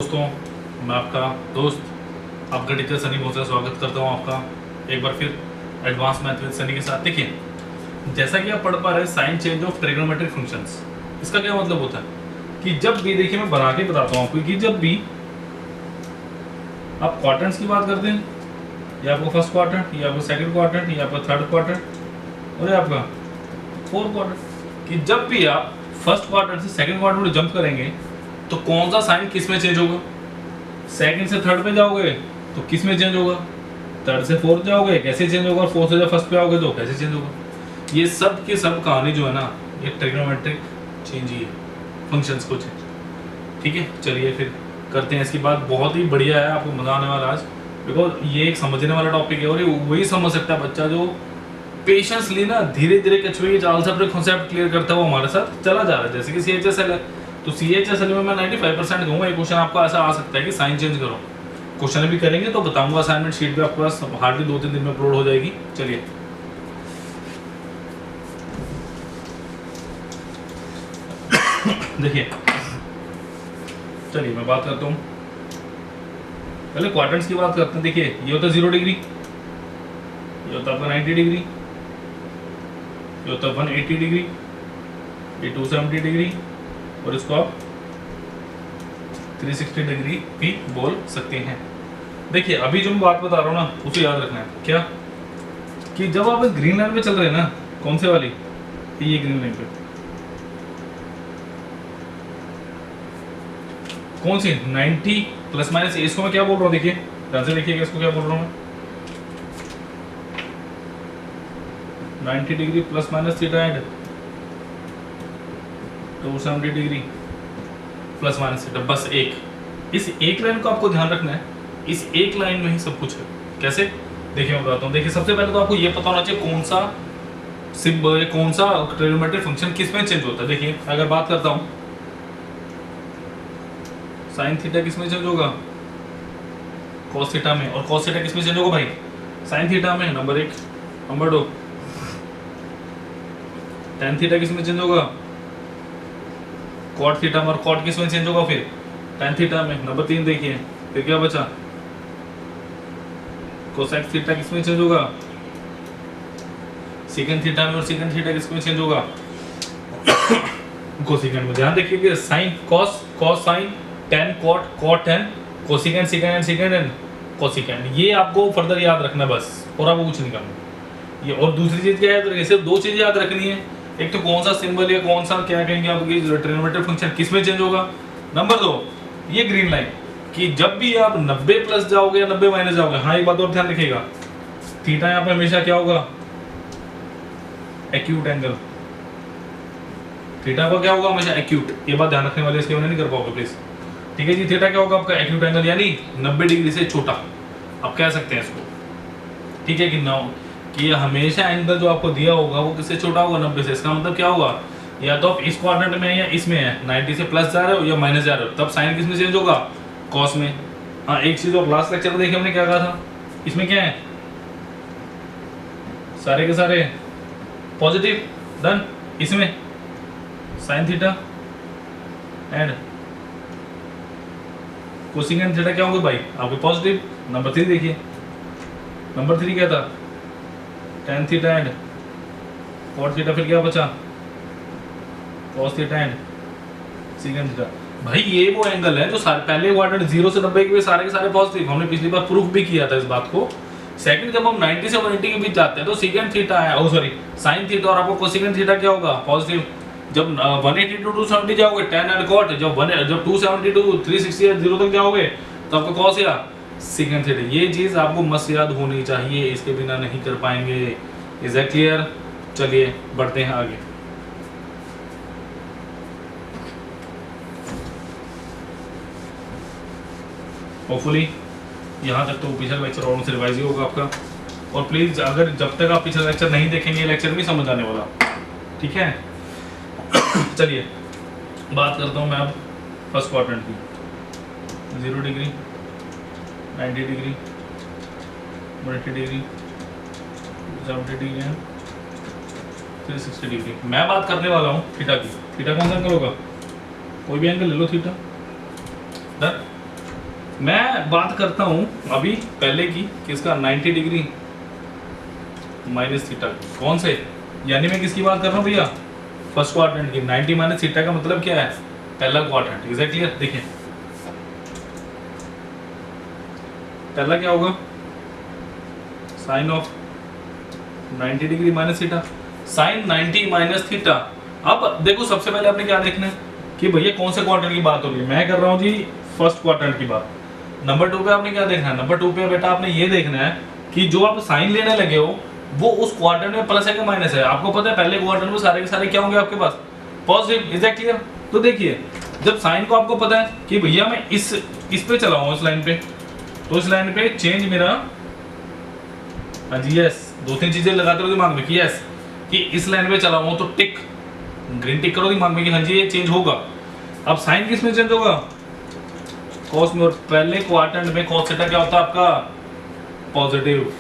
दोस्तों, मैं आपका दोस्त आपका टीचर सनी बहुत से स्वागत करता हूं आपका एक बार फिर एडवांस मैथ विद सनी के साथ। देखिए, जैसा कि आप पढ़ पा रहे हैं sign change of trigonometric functions, इसका क्या मतलब होता है कि जब भी, देखिए मैं बना के बताता हूं आपको, कि जब भी आप क्वाड्रेंट्स की बात करते हैं, या आपको फर्स्ट क्वाड्रेंट, या आपको सेकंड क्वाड्रेंट, या आपका थर्ड क्वाड्रेंट और आपका फोर्थ क्वाड्रेंट, कि जब भी आप फर्स्ट क्वाड्रेंट से सेकंड क्वाड्रेंट में जंप करेंगे तो कौन सा साइन किस में चेंज होगा। सेकंड से थर्ड पे जाओगे तो किस में चेंज होगा, थर्ड से फोर्थ जाओगे कैसे चेंज होगा, और फोर्थ से जब फर्स्ट पे आओगे तो कैसे चेंज होगा। ये सब की सब कहानी जो है ना, ये ट्रिग्नोमेट्रिक चेंज ही है, फंक्शंस को चेंज। ठीक है, चलिए फिर करते हैं इसकी बात। बहुत ही बढ़िया है, आपको मजा आने वाला आज, बिकॉज ये एक समझने वाला टॉपिक है और ये वही समझ सकता है बच्चा जो पेशेंसली ना धीरे धीरे कछुए की चाल से अपने कॉन्सेप्ट क्लियर करता है, वो हमारे साथ चला जा रहा है। जैसे कि CHSL है, तो CHSL में मैं 95% दूंगा। एक क्वेश्चन आपका ऐसा आ सकता है कि साइन चेंज करो, क्वेश्चन भी करेंगे तो बताऊंगा, असाइनमेंट शीट भी आपके पास हार्डली 2-3 दिन में अपलोड हो जाएगी। चलिए देखिए, चलिए मैं बात करता हूँ, पहले क्वाड्रेंट्स की बात करते हैं। देखिए, ये होता है 0 डिग्री, ये होता है आपका 90 डिग्री, ये होता है 180 डिग्री, ये 270 डिग्री, और इसको आप 360 डिग्री भी बोल सकते हैं। देखिए, अभी जो मैं बात बता रहा हूँ ना, उसे याद रखना है क्या, कि जब आप इस ग्रीन लाइन पे चल रहे हैं ना, कौन से वाली, ये ग्रीन लाइन पे कौन सी 90 प्लस माइनस, इसको मैं क्या बोल रहा हूँ, देखिए ध्यान से देखिएगा, इसको क्या बोल रहा हूँ मैं, 90 degree plus minus theta and 270 degree plus minus theta. बस एक, इस एक लाइन को आपको ध्यान रखना है, इस एक लाइन में ही सब कुछ है। कैसे, देखिए मैं बताता हूँ। देखिए, सबसे पहले तो आपको ये पता होना चाहिए कौन सा सिंबल, कौन सा ट्रिग्नोमेट्रिक फंक्शन किस में चेंज होता है। देखिए, अगर बात करता हूँ साइन थीटा किस में चेंज होगा, कॉस थीटा में, और कॉस थीटा किस में चेंज होगा भाई, साइन थीटा में, नंबर 1। नंबर 2, tan थीटा किस में चेंज होगा, कॉट थीटा में, और कॉट किस में चेंज होगा फिर, tan थीटा में। नंबर 3 देखिए, फिर क्या बचा, कोसेक थीटा किस में चेंज होगा, सेकंड थीटा में, और सेकंड थीटा किस में चेंज होगा, कोसेकेंड में। ध्यान देखिए कि sine cos, cos sine, tan cot, cot tan, cosecant secant and secant and cosecant. ये आपको फर्दर याद रखना बस, और आपको कुछ नहीं करना ये। और दूसरी चीज क्या याद रखनी है, सिर्फ 2 चीजें याद रखनी है, एक तो कौन सा सिंबल या कौन सा क्या कहेंगे आपकी ट्रिग्नोमेट्रिक फंक्शन किस में चेंज होगा। नंबर 2, ये ग्रीन लाइन, कि जब भी आप 90 प्लस जाओगे या 90 माइनस जाओगे, हाँ एक बात और ध्यान रखिएगा, थीटा यहाँ पे हमेशा क्या होगा, एक्यूट एंगल। थीटा का क्या होगा, हमेशा एक्यूट। ये बात ध्यान रखने वाले, इसके नहीं कर पाओगे प्लीज। ठीक है जी, थीटा क्या होगा आपका, एक्यूट एंगल, यानी 90 डिग्री से छोटा, आप कह सकते हैं इसको। ठीक है कि ना, कि हमेशा एंगल जो आपको दिया होगा वो किससे छोटा होगा, 90 से। इसका मतलब क्या होगा, या तो आप इस क्वाड्रेंट में है या इसमें है, 90 से प्लस जा रहे हो या माइनस जा रहे हो, तब साइन किस में चेंज होगा, कॉस में। हाँ, एक चीज और लास्ट लेक्चर में देखिए हमने क्या कहा था, इसमें क्या है, सारे के सारे पॉजिटिव, डन। इसमें sine theta and cosecant theta क्या होंगे भाई, आपके पॉजिटिव। नंबर 3 देखिए, नंबर 3 क्या था, tan theta and cot theta, फिर क्या बचा, cos theta and secant theta. भाई ये वो एंगल है जो सारे पहले क्वाड्रेंट 0 से 90 के सारे पॉजिटिव, हमने पिछली बार प्रूफ भी किया था इस बात को। सेकंड, जब हम 90 से 180 के बीच जाते हैं तो सेकंड थीटा है, सॉरी साइन थीटा, और आपको कोसेकेंड थीटा क्या होगा, पॉजिटिव। जब 180 टू 270 जाओगे tan एंड कॉट, जब 270 टू 360 या 0 तक जाओगे तो आपको कॉस या सेकंड थीटा। ये चीज आपको मस्त याद होनी चाहिए, इसके बिना नहीं कर पाएंगे। Is that clear. चलिए बढ़ते हैं आगे। होपफुली यहाँ तक तो पिछला लेक्चर और से रिवाइज ही होगा आपका। और प्लीज, अगर जब तक आप पिछला लेक्चर नहीं देखेंगे, लेक्चर नहीं समझ आने वाला। ठीक है, चलिए बात करता हूँ मैं अब फर्स्ट क्वाड्रेंट की। 0 degree, 90 degree, 180 degree, 70 degree and 360 degree. मैं बात करने वाला हूँ थीटा की। थीटा कौन सा एंगल होगा, कोई भी एंगल ले लो थीटा, डन। मैं बात करता हूँ अभी पहले की किसका 90 डिग्री माइनस थीटा, कौन से, यानी मैं किसकी बात कर रहा हूँ भैया, फर्स्ट क्वाड्रेंट की। 90 माइनस थीटा का मतलब क्या है, पहला क्वाड्रेंट। एग्जैक्टली देखिए पहला क्या होगा, sine of 90 degree minus theta, sine 90 minus theta. अब देखो सबसे पहले आपने क्या देखना है कि भैया कौन से क्वाड्रेंट की बात हो रही है। मैं कर रहा हूँ जी फर्स्ट क्वाड्रेंट की बात। नंबर 2 पे आपने क्या देखना है, नंबर 2 पे बेटा आपने ये देखना है कि जो आप साइन लेने लगे हो वो उस क्वाड्रेंट में प्लस है कि माइनस है। आपको पता है पहले क्वाड्रेंट में सारे के सारे क्या होंगे आपके पास, पॉजिटिव। Is that clear? तो देखिए जब साइन को आपको पता है कि भैया मैं इस पे चला हूँ, इस लाइन पे, तो इस लाइन पे चेंज मेरा, हाँ जी यस, 2-3 चीजें लगाते रहो दिमाग में कि यस कि इस लाइन पे चला हूँ, तो टिक, ग्रीन टिक करो दिमाग में कि हाँ जी ये चेंज होगा। अब साइन किस में चेंज होगा, कॉस में। और पहले क्वाड्रेंट में कॉस थीटा क्या होता है आपका, पॉजिटिव।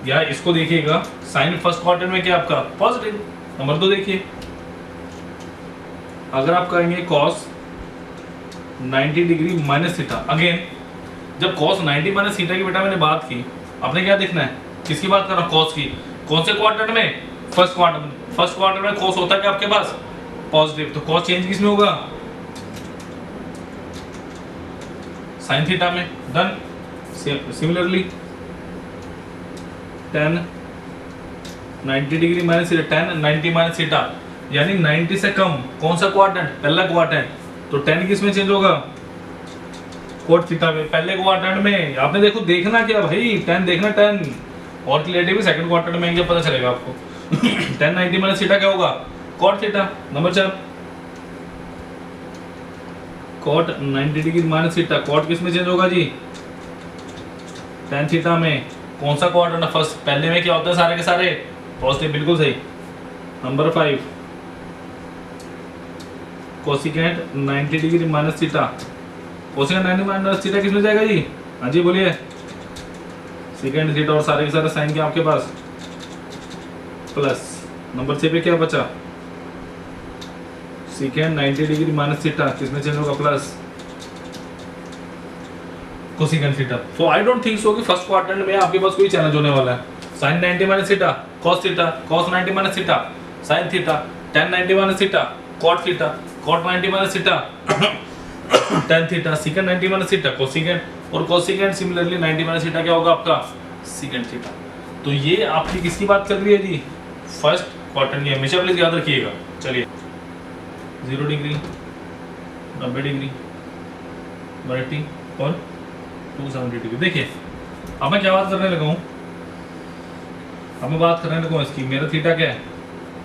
या इसको देखिएगा, साइन फर्स्ट क्वाड्रेंट में क्या आपका, पॉजिटिव। नंबर 2 देखिए, अगर आप करेंगे cos 90 degree minus theta, again जब कॉस 90 माइनस थीटा की बेटा मैंने बात की, आपने क्या देखना है, किसकी बात कर रहा हूँ, कॉस की। कौन से क्वाड्रेंट में, फर्स्ट क्वाड्रेंट। फर्स्ट क्वाड्रेंट में कॉस होता है क्या आपके पास, पॉजिटिव। तो कॉस चेंज किस में होगा, साइन थीटा में। Done. Similarly tan 90 degree minus theta, tan 90 minus theta यानी 90 से कम, कौन सा क्वाड्रेंट, पहला क्वाड्रेंट। तो tan किस में चेंज होगा, कोट थीटा में, पहले क्वाड्रेंट में। आपने देखो देखना क्या भाई, tan देखना, tan और क्लियरिटी भी सेकंड क्वाड्रेंट में पता चलेगा आपको। tan 90 माइनस थीटा क्या होगा, cot theta. Number 4 cot 90 degree minus theta, cot किस में चेंज होगा जी, tan थीटा में। कौन सा क्वाड्रेंट है, फर्स्ट। पहले में क्या होता है सारे के सारे पॉजिटिव, बिल्कुल सही। Number 5 cosecant 90 degree minus theta, cosecant 90 minus theta किस में जाएगा जी, हाँ जी बोलिए, सेकेंड थीटा। और सारे के सारे साइन के आपके पास प्लस। नंबर 6 पे क्या बचा, सेकेंड 90 डिग्री माइनस थीटा किसमें चेंज होगा, plus cosecant theta. So I don't think so कि फर्स्ट क्वाड्रेंट में आपके पास कोई चेंज होने वाला है। Sine 90 minus theta, cos theta, cos 90 minus theta, sine theta, tan 90 minus theta, cot theta, cot 90 minus theta, tan theta, secant 90 minus theta, cosecant. और cosecant similarly 90 minus theta क्या होगा आपका, सेकेंड थीटा। तो ये आपकी किसकी बात कर रही है जी, फर्स्ट क्वाड्रेंट की। हमेशा प्लीज याद रखिएगा। चलिए 0 डिग्री, 90 डिग्री, 180 और 270 डिग्री। देखिए अब मैं क्या बात करने लगा हूँ, अब मैं बात करने लगा हूँ इसकी, मेरा थीटा क्या है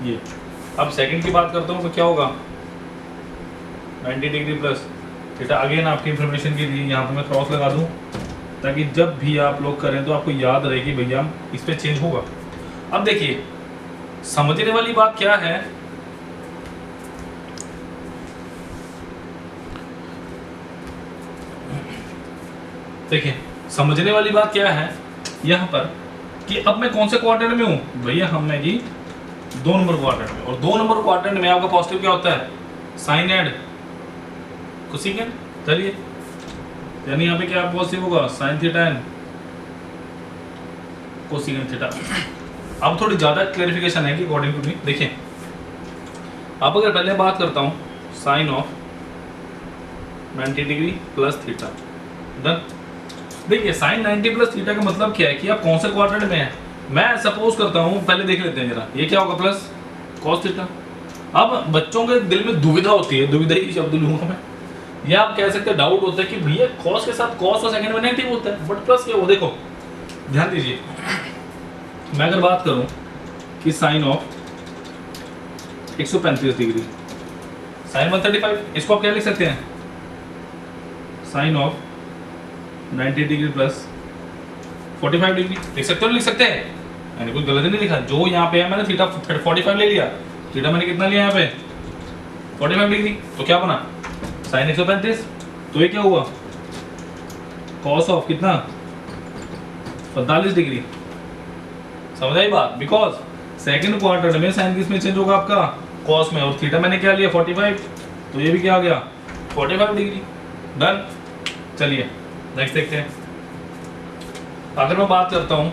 ये। अब सेकंड की बात करता हूँ तो क्या होगा, 90 डिग्री प्लस थीटा। अगेन आपकी इंफॉर्मेशन के लिए यहाँ पे मैं क्रॉस लगा दूँ ताकि जब भी आप लोग करें तो आपको याद रहे कि भैया इस पे चेंज होगा। अब देखिए समझने वाली बात क्या है, देखिए समझने वाली बात क्या है यहाँ पर कि अब मैं कौन से क्वाड्रेंट में हूँ भैया, हमने जी 2 नंबर क्वाड्रेंट में। और 2 नंबर क्वाड्रेंट में आपका पॉजिटिव क्या होता है, साइन एड कोसिकेंट। चलिए यानी यहाँ पे क्या पॉजिटिव होगा, sine theta and cosecant theta. अब थोड़ी ज्यादा क्लैरिफिकेशन है कि अकॉर्डिंग टू मी। देखिए अब अगर पहले बात करता हूँ sine of 90 degree plus theta, done. देखिए साइन 90 प्लस थीटा का मतलब क्या है कि आप कौन से क्वाड्रेंट में हैं। मैं सपोज करता हूँ, पहले देख लेते हैं जरा, ये क्या होगा, प्लस कॉस थीटा। अब बच्चों के दिल में दुविधा होती है, दुविधा ही शब्द लूंगा मैं, या आप कह सकते हैं डाउट होता है कि भैया कॉस के साथ कॉस और सेकंड में नेगेटिव होता है, बट प्लस क्या हो। देखो ध्यान दीजिए, मैं अगर बात करूं कि साइन ऑफ 135 डिग्री, साइन 135, इसको आप क्या लिख सकते हैं, sine of 90 degree plus 45 degree लिख सकते हो, लिख सकते हैं, मैंने कुछ गलत नहीं लिखा। जो यहाँ पे है मैंने थीटा 45 ले लिया, थीटा मैंने कितना लिया यहाँ पे 45 डिग्री, तो क्या बना साइन 135। तो ये क्या हुआ, कॉस ऑफ कितना 45 डिग्री। समझ आई बात, बिकॉज सेकंड क्वाड्रेंट में साइन किस में चेंज होगा आपका, कॉस में। और थीटा मैंने क्या लिया 45, तो ये भी क्या आ गया 45 डिग्री। डन। चलिए नेक्स्ट देखते हैं। अगर मैं बात करता हूँ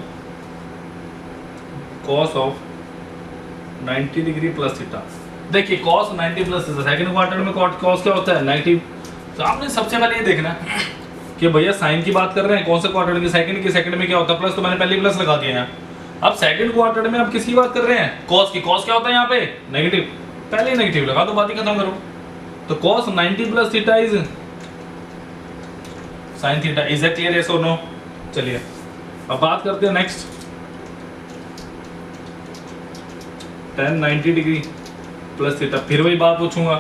cos of 90 degree plus theta, देखिए cos 90 plus theta second quarter में cos क्या होता है नेगेटिव। तो आपने सबसे पहले ये देखना कि भैया साइन की बात कर रहे हैं कौन से क्वार्टर की, सेकंड में क्या होता है प्लस, तो मैंने पहले ही प्लस लगा दिया यहाँ। अब सेकंड क्वार्टर में आप किसकी बात कर रहे हैं, cos की। cos क्या होता है यहाँ पे नेगेटिव, पहले ही नेगेटिव लगा दो, बात ही खत्म करो। तो cos 90 plus theta is sine theta. Is it clear, yes और नो? चलिए अब बात करते हैं next, tan 90 degree plus theta. फिर वही बात पूछूंगा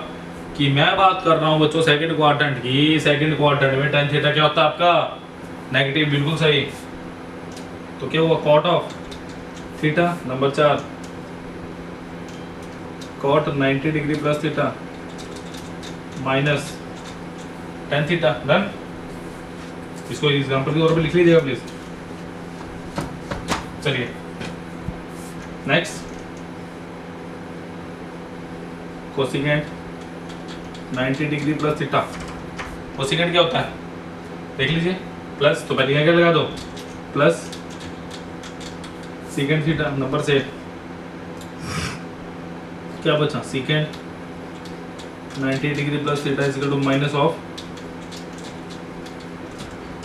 कि मैं बात कर रहा हूं बच्चों सेकंड क्वाड्रेंट की, सेकंड क्वाड्रेंट में tan थीटा क्या होता है आपका नेगेटिव, बिल्कुल सही। तो क्या हुआ cot of theta number 4, cot 90 degree plus theta minus tan theta. Done. इसको एग्जांपल के तौर पे लिख लीजिएगा प्लीज। चलिए next, cosecant 90 degree plus theta. Cosecant क्या होता है देख लीजिए, प्लस, तो पहले क्या लगा दो प्लस सीकेंट थीटा नंबर से क्या बचा, secant 90 degree plus theta is equal to minus of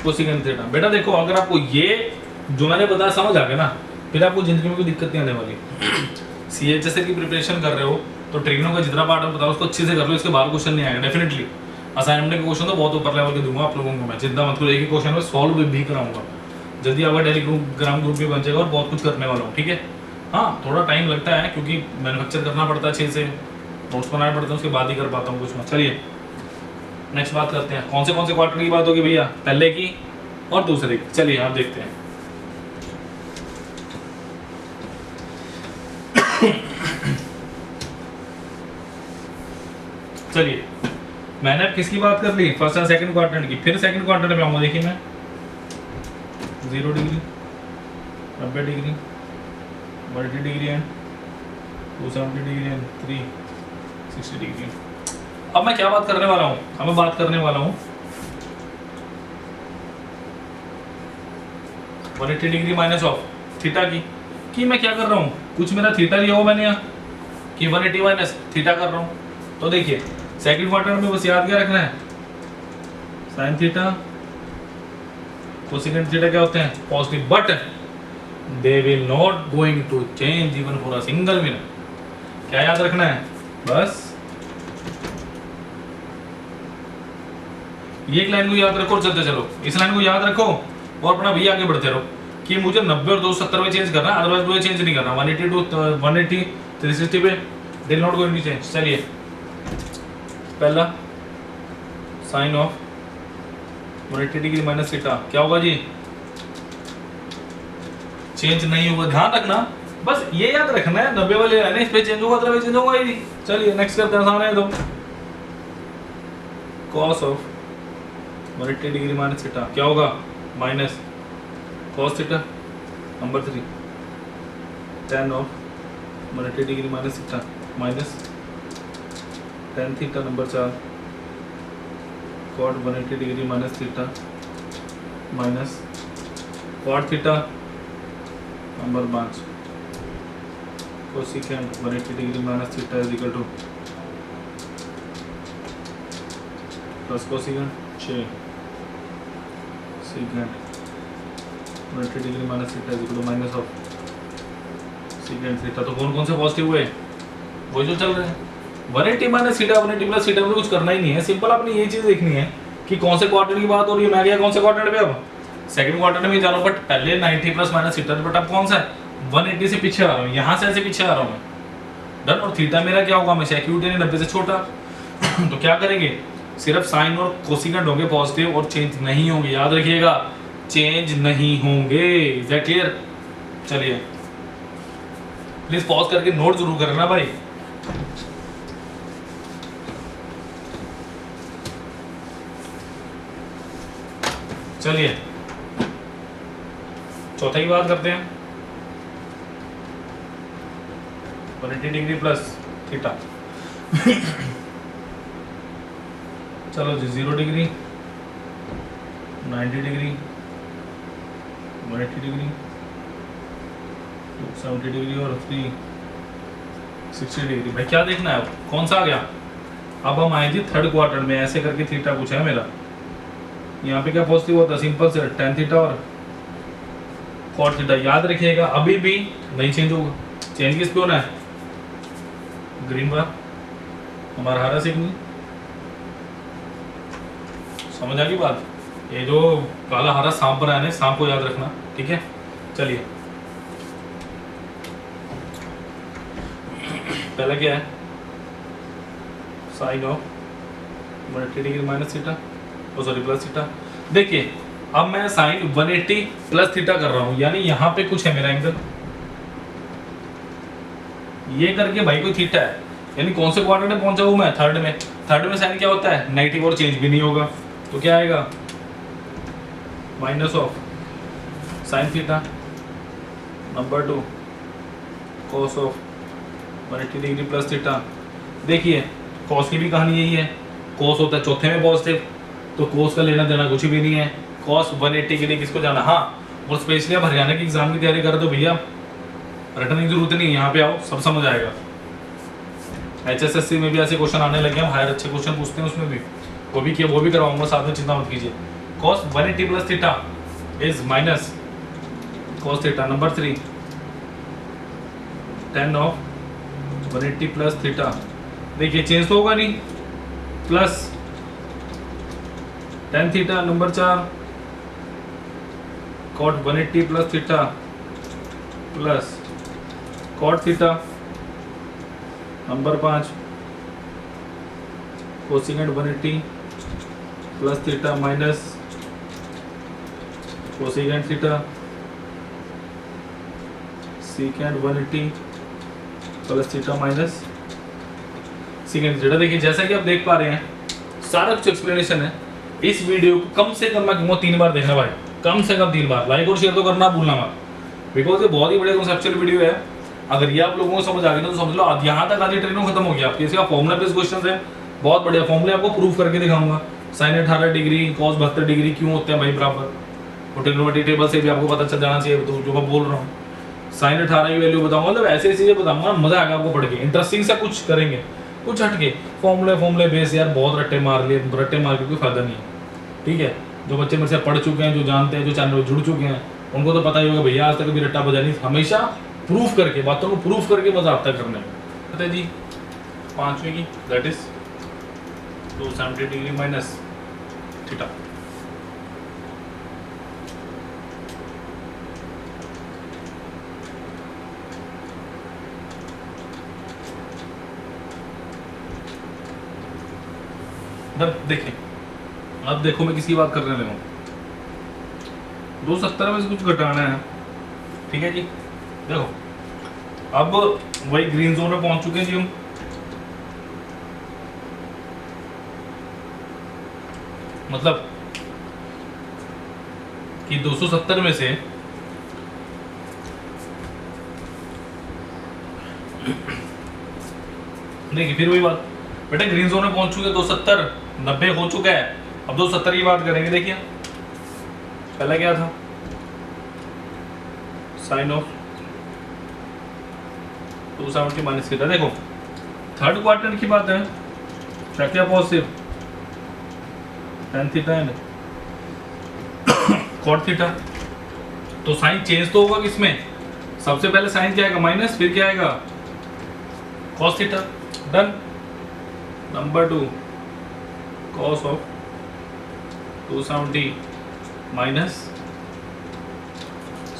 cosecant theta. बेटा देखो अगर आपको ये जो मैंने बताया समझ आ गया ना, फिर आपको जिंदगी में कोई दिक्कत नहीं आने वाली। सीएचएसए की प्रिपरेशन कर रहे हो तो ट्रिग्नो का जितना पार्ट मैं बताऊँ उसको अच्छे से कर लो, इसके बाहर क्वेश्चन नहीं आएगा डेफिनेटली। असाइनमेंट के क्वेश्चन तो बहुत ऊपर लेवल के दूंगा आप लोगों को मैं, चिंता मत करो, एक ही क्वेश्चन में सॉल्व भी कराऊंगा। जल्दी आपका टेलीग्राम ग्रुप भी बन जाएगा और बहुत कुछ करने वाला हूँ, ठीक है। हाँ थोड़ा टाइम लगता है क्योंकि मैन्युफैक्चर करना पड़ता है, अच्छे से नोट्स बनाना पड़ता है, उसके बाद ही कर पाता हूँ कुछ मैं। चलिए नेक्स्ट बात करते हैं, कौन से क्वार्टर की बात होगी भैया, पहले की और दूसरे की। चलिए आप देखते हैं। चलिए मैंने अब किसकी बात कर ली, फर्स्ट एंड सेकंड क्वाड्रेंट की। फिर सेकंड क्वाड्रेंट में आऊंगा, देखिए मैं 0 degree 90 degree 180 degree and 270 degree and 360 degree. अब मैं क्या बात करने वाला हूं, अब मैं बात करने वाला हूं 180 डिग्री माइनस ऑफ थीटा की। कि मैं क्या कर रहा हूं, कुछ मेरा थीटा लिया हो मैंने यहाँ कि 180 माइनस थीटा कर रहा हूं। तो देखिए सेकंड क्वार्टर में बस याद क्या रखना है, साइन थीटा कोसेकेंट थीटा क्या होते हैं positive, but they will not going to change even for a single minute. क्या याद रखना है, बस ये एक लाइन को याद रखो और चलते चलो, इस लाइन को याद रखो और अपना भैया आगे बढ़ते रहो कि मुझे 90 और 270 में चेंज करना है, अदरवाइज मुझे चेंज नहीं करना। 180 टू 180 360 पे they'll not going to change. चलिए पहला sine of 180 degree minus theta क्या होगा जी, चेंज नहीं होगा, ध्यान रखना, बस ये याद रखना है 90 वाले लाइन इस पे चेंज होगा, अदरवाइज चेंज होगा ही। चलिए नेक्स्ट करते हैं, सामने दो cos of 180 degree minus theta क्या होगा, minus cos theta number 3 tan of 180 degree minus theta minus tan theta number 4 cot 180 degree minus theta minus cot theta number 5 cosecant 180 degree minus theta is equal to plus cosecant 6 secant 180 degree minus theta is equal to minus of secant theta. तो कौन कौन से positive हुए, वही जो चल रहे हैं 180 माइनस थीटा 180 प्लस थीटा में कुछ करना ही नहीं है, सिंपल आपने ये चीज देखनी है कि कौन से क्वाड्रेंट की बात हो रही है। मैं गया कौन से क्वाड्रेंट पे, अब सेकंड क्वाड्रेंट में जा रहा हूं, बट पहले 90 प्लस माइनस थीटा, बट अब कौन सा है 180 से पीछे आ रहा हूं, यहां से ऐसे पीछे आ रहा हूं मैं। डन। और थीटा मेरा क्या होगा, हमेशा एक्यूट यानी 90 से छोटा। तो क्या करेंगे, सिर्फ साइन और कोसिकेंट होंगे पॉजिटिव और चेंज नहीं होंगे, याद रखिएगा चेंज नहीं होंगे। Is that clear? चलिए प्लीज पॉज करके नोट जरूर करना भाई। चलिए चौथा की बात करते हैं 180 डिग्री प्लस थीटा। चलो जी 0 डिग्री 90 डिग्री, 180 डिग्री, 270 डिग्री और 360 डिग्री। भाई क्या देखना है, कौन सा आ गया? अब हम आए जी थर्ड क्वार्टर में, ऐसे करके थीटा पूछा है मेरा। यहाँ पे क्या पॉजिटिव होता है? सिंपल से tan थीटा और cot थीटा। याद रखिएगा अभी भी नहीं चेंज होगा। चेंज किस पे होना है? ग्रीन बार, हमारा हरा सिग्नल। समझ आ गई बात? ये जो काला हरा सांप बनाया है, सांप को याद रखना, ठीक है। चलिए पहला क्या है? Sine of 180 degree minus theta, sorry plus theta. देखिए अब मैं साइन 180 प्लस थीटा कर रहा हूं, यानी यहां पे कुछ है मेरा एंगल, ये करके भाई कोई थीटा है, यानी कौन से क्वाड्रेंट में पहुंचा हूं मैं? थर्ड में। थर्ड में साइन क्या होता है? नेगेटिव, और चेंज भी नहीं होगा, तो क्या आएगा? Minus of sine theta, number 2 cos of 180 degree plus theta. देखिए कॉस की भी कहानी यही है, कॉस होता है चौथे में पॉजिटिव, तो कॉस का लेना देना कुछ भी नहीं है। कॉस 180 के लिए किसको जाना? हाँ, और स्पेशली आप हरियाणा की एग्जाम की तैयारी कर दो भैया, रटने की जरूरत नहीं है, यहाँ पे आओ सब समझ आएगा। HSSC में भी ऐसे क्वेश्चन आने लगे हैं, हायर अच्छे क्वेश्चन पूछते हैं उसमें भी, वो भी करवाऊंगा साथ में, चिंता मत कीजिए। cos 180 plus theta is minus cos theta, number 3 tan of 180 plus theta. देखिए चेंज तो होगा नहीं, plus tan theta, number 4 cot 180 plus theta plus cot theta, number 5 cosecant 180 plus theta minus cosecant theta, secant 180 plus theta minus secant theta. देखिए जैसा कि आप देख पा रहे हैं सारा कुछ एक्सप्लेनेशन है। इस वीडियो को कम से कम मैं कहूँगा 3 बार देखना भाई, कम से कम 3 बार। लाइक और शेयर तो करना भूलना मत, बिकॉज ये बहुत ही बढ़िया कॉन्सेप्चुअल वीडियो है। अगर ये आप लोगों को समझ आ गया तो समझ लो यहाँ तक आधी ट्रेनिंग खत्म हो गया आपकी। इसका फॉर्मुला बेस्ड क्वेश्चन है, बहुत बढ़िया फॉर्मुले आपको प्रूफ करके दिखाऊंगा। साइन 18 डिग्री कॉस 72 डिग्री क्यों होते हैं भाई बराबर, और ट्रिग्नोमेट्री टेबल से भी आपको पता चल जाना चाहिए, तो जो मैं बोल रहा हूँ। साइन 18 की वैल्यू बताऊंगा, मतलब ऐसे चीजें बताऊंगा, मजा आएगा आपको पढ़ के। इंटरेस्टिंग सा कुछ करेंगे, कुछ हटके फॉर्मुले बेस यार बहुत रट्टे मार लिए, रट्टे मार के कोई फायदा नहीं है, ठीक है। जो बच्चे मेरे से पढ़ चुके हैं, जो जानते हैं, जो चैनल में जुड़ चुके हैं, उनको तो पता ही होगा भैया आज तक कभी रट्टा बजा नहीं। हमेशा प्रूफ करके, बातों को प्रूफ करके मजा आता है करने में। पता है जी 5वें की, that is 270 degree minus theta. देखिए अब देखो मैं किसकी बात करने लगा हूँ। 270 में से कुछ घटाना है, ठीक है जी। देखो अब वही ग्रीन जोन में पहुंच चुके हैं जी हम। मतलब कि 270 में से देखिए फिर वही बात, बेटा ग्रीन जोन में पहुंच चुके हैं, 270 90 हो चुका है। अब 270 की बात करेंगे। देखिए पहला क्या था? Sine of 270 minus theta. देखो थर्ड क्वार्टर की बात है, क्या क्या positive tan theta and cot theta. तो साइन चेंज तो होगा किसमें? सबसे पहले साइन क्या आएगा? माइनस, फिर क्या आएगा? cos theta. Done. Number 2 cos of 270 minus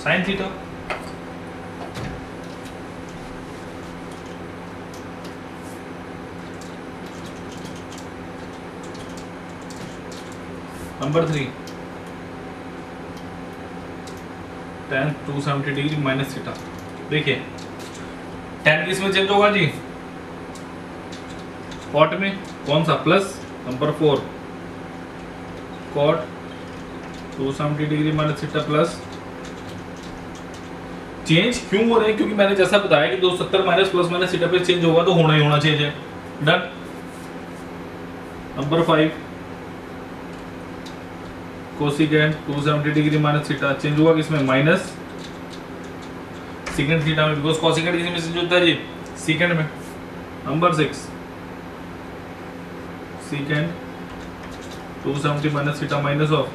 sign theta. Number 3 tan 270 degree minus theta. देखिए tan किस में चेंज होगा जी? cot में, कौन सा? Plus. Number 4 cot 270 degree minus theta plus. Change क्यों हो रहे हैं? क्योंकि मैंने जैसा बताया कि 270 माइनस प्लस माइनस थीटा पे चेंज होगा तो होना ही होना चेंज है। Done. Number 5 cosecant 270 degree minus theta change हुआ किसमें माइनस सेकंड थीटा में, बिकॉज कोसिकेंड किसी में से होता है जी सेकंड में। Number 6 second 270 minus theta minus of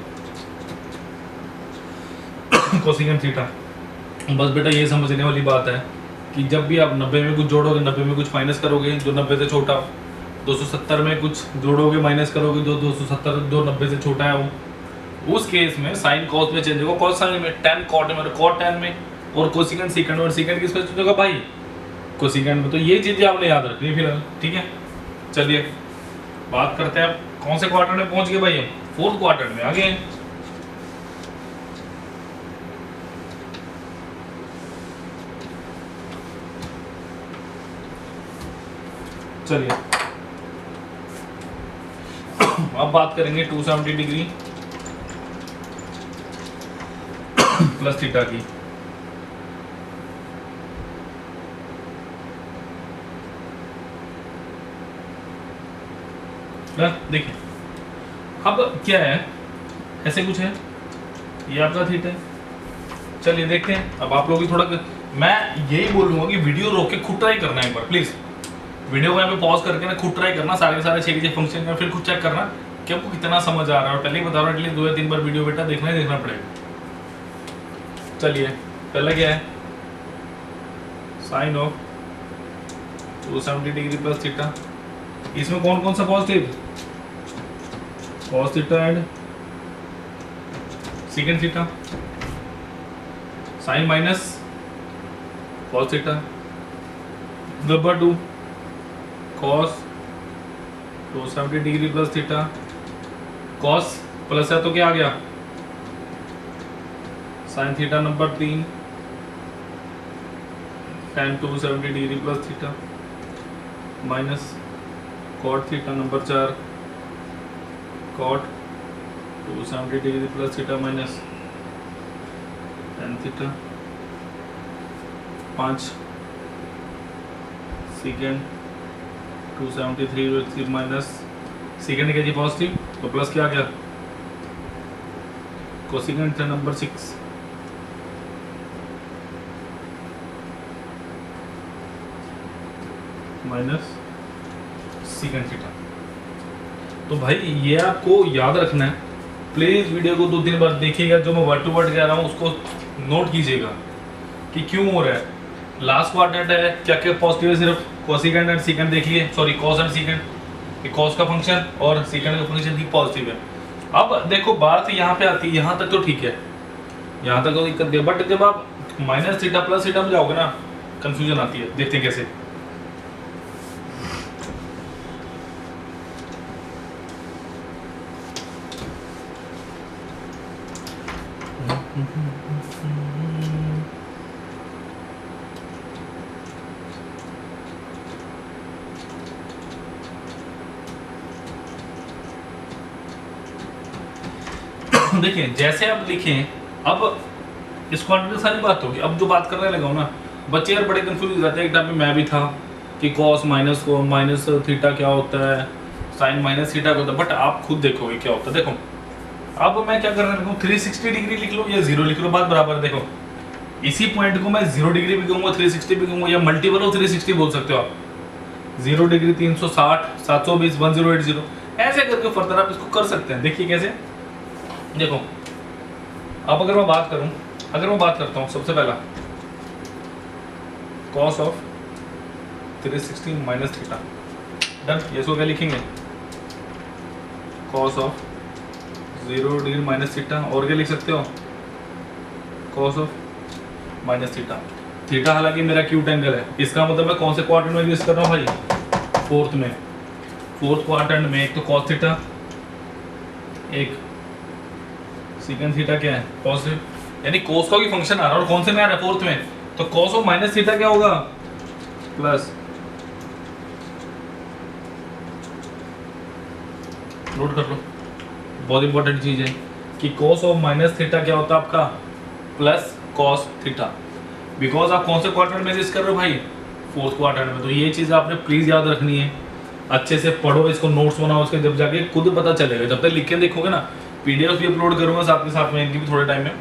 cosecant theta. बस बेटा ये समझने वाली बात है कि जब भी आप 90 में कुछ जोड़ोगे 90 में कुछ माइनस करोगे जो 90 से छोटा, 270 में कुछ जोड़ोगे माइनस करोगे जो 270 जो 90 से छोटा है वो, उस केस में साइन कॉस में चेंज होगा, कॉस साइन में, tan कॉट में, कॉट tan में, और कोसिकेंड सीकेंड, और सीकेंड किस पे चेंज होगा भाई कोसिकेंड में। तो ये चीजें आपने याद रखनी है फिलहाल, ठीक है। चलिए बात करते हैं आप कौन से क्वार्टर में पहुंच गए भाई, हम फोर्थ क्वार्टर में आ गए। चलिए अब बात करेंगे 270 डिग्री प्लस थीटा की। देखिए अब क्या है, ऐसे कुछ है, ये आपका थीटा है। चलिए देखते हैं। अब आप लोग भी थोड़ा, मैं यही बोलूंगा कि वीडियो रोक के खुद ट्राई करना है एक बार प्लीज। वीडियो को यहाँ पे पॉज करके ना खुद ट्राई करना, सारे सारे 6 फंक्शन में, फिर खुद चेक करना कि आपको कितना समझ आ रहा है। और पहले ही बता रहा हूँ एटलीस्ट 2 या 3 बार वीडियो बेटा देखना ही देखना पड़ेगा। चलिए पहला क्या है, sine of 270 degree plus theta. इसमें कौन कौन सा positive, cos theta and secant theta, sine minus cos theta, number 2 cos 270 degree plus theta, cos plus है तो क्या आ गया sine theta, number 3 tan 270 degree plus theta minus cot theta, number 4 cot 270 degree plus theta minus tan theta, 5 secant 273 minus secant क्या जी positive तो plus क्या आ गया कोसिकेंड था, नंबर 6 माइनस सेकेंड थीटा। तो भाई ये आपको याद रखना है, प्लीज वीडियो को 2-3 बार देखिएगा। जो मैं वर्ड टू वर्ड कह रहा हूँ उसको नोट कीजिएगा कि क्यों हो रहा है। लास्ट क्वाड्रेंट है, क्या क्या पॉजिटिव है, सिर्फ कोसिकेंड एंड सेकेंड देख लिए, sorry cos and second, cos का फंक्शन और सेकेंड का फंक्शन भी पॉजिटिव है। अब देखो बात यहाँ पे आती है, यहाँ तक तो ठीक है, यहाँ तक तो दिक्कत नहीं, बट जब आप माइनस थीटा प्लस थीटा में जाओगे ना कंफ्यूजन आती है। देखते हैं कैसे। देखिए जैसे आप लिखें, अब इस क्वाड्रेंट की सारी बात होगी। अब जो बात करने लगा हूं ना, बच्चे यार बड़े कंफ्यूज हो जाते हैं। एक टाइम पे मैं भी था कि कॉस माइनस को माइनस थीटा क्या होता है, साइन माइनस थीटा क्या होता है, बट आप खुद देखोगे क्या होता है। देखो अब मैं क्या करने लगा हूं, 360 डिग्री लिख लो या 0 लिख लो, बात बराबर है। देखो इसी पॉइंट को मैं 0 डिग्री भी कहूंगा, 360 भी कहूंगा, या मल्टीपल ऑफ 360 बोल सकते हो आप। 0 डिग्री 360 720 1080 ऐसे करके फर्दर आप इसको कर सकते हैं। देखिए कैसे। देखो अब अगर मैं बात करूं, अगर मैं बात करता हूं सबसे पहला cos of 360 minus theta, done. ये सो क्या लिखेंगे, cos of 0 degree minus theta, और क्या लिख सकते हो cos of minus theta. Theta हालांकि मेरा क्यूट एंगल है, इसका मतलब मैं कौन से क्वाड्रेंट में यूज कर रहा हूँ भाई, फोर्थ में। फोर्थ क्वाड्रेंट में एक तो कॉस थीटा, एक सेकंड थीटा क्या है पॉजिटिव, यानी कोस का भी फंक्शन आ रहा है। और कौन से में आ रहा है फोर्थ में, तो कॉस ऑफ माइनस थीटा क्या होगा प्लस, नोट कर लो, बहुत इंपॉर्टेंट चीज है कि कॉस ऑफ माइनस थीटा क्या होता है आपका प्लस कॉस थीटा, बिकॉज आप कौन से क्वाड्रेंट में यूज कर रहे हो भाई, फोर्थ क्वाड्रेंट में। तो ये चीज आपने प्लीज याद रखनी है, अच्छे से पढ़ो इसको, नोट्स बनाओ, उसके जब जाके खुद पता चलेगा। जब तक लिख के देखोगे ना PDF भी अपलोड करूंगा साथ के साथ में, इनकी भी थोड़े टाइम में।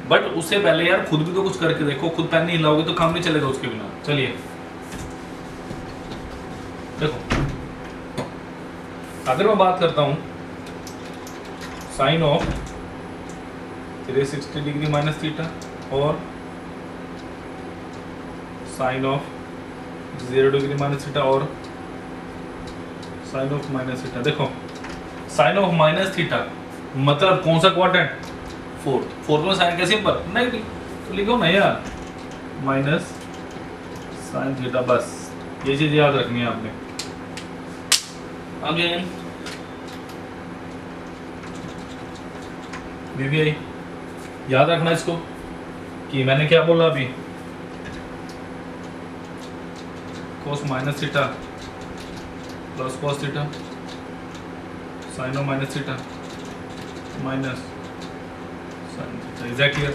बट उससे पहले यार खुद भी तो कुछ करके देखो, खुद पेन नहीं हिलाओगे तो काम नहीं चलेगा उसके बिना। चलिए देखो, अगर मैं बात करता हूँ sine of 360 degree minus theta और sine of 0 degree minus theta और साइन ऑफ माइनस थीटा। देखो साइन ऑफ माइनस थीटा मतलब कौन सा क्वाड्रेंट? फोर्थ में साइन कैसे पर नेगेटिव, तो लिखो ना यार माइनस साइन थीटा, बस ये चीज याद रखनी है आपने। अगेन BBI याद रखना इसको कि मैंने क्या बोला अभी, cos minus theta plus cos theta sine of minus theta minus sine theta. Exactly.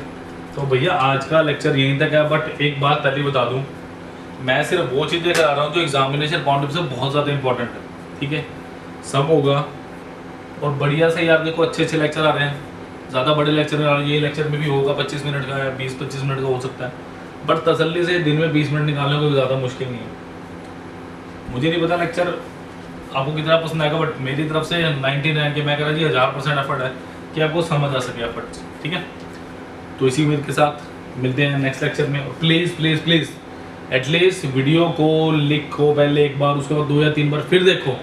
तो भैया आज का लेक्चर यहीं तक है, बट एक बात पहले बता दूं, मैं सिर्फ वो चीज़ें करा रहा हूँ जो एग्जामिनेशन पॉइंट ऑफ से बहुत ज़्यादा इंपॉर्टेंट है, ठीक है। सब होगा और बढ़िया से यार देखो अच्छे अच्छे लेक्चर आ रहे हैं, ज़्यादा बड़े लेक्चर आ रहे हैं, ये लेक्चर में भी होगा 25 मिनट का या 20-25 मिनट का हो सकता है, बट तसल्ली से दिन में 20 मिनट निकालने को ज़्यादा मुश्किल नहीं है। मुझे नहीं पता लेक्चर आपको कितना पसंद आएगा, बट मेरी तरफ से 99 के मैं कह रहा जी 1000% एफर्ट है कि आपको समझ आ सके एफर्ट से, ठीक है। तो इसी उम्मीद के साथ मिलते हैं नेक्स्ट लेक्चर में। और please please please at least video को लिखो पहले एक बार, उसके बाद 2 या 3 बार फिर देखो,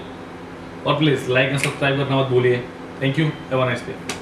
और प्लीज़ लाइक एंड सब्सक्राइब करना मत भूलिए। Thank you, have a nice day.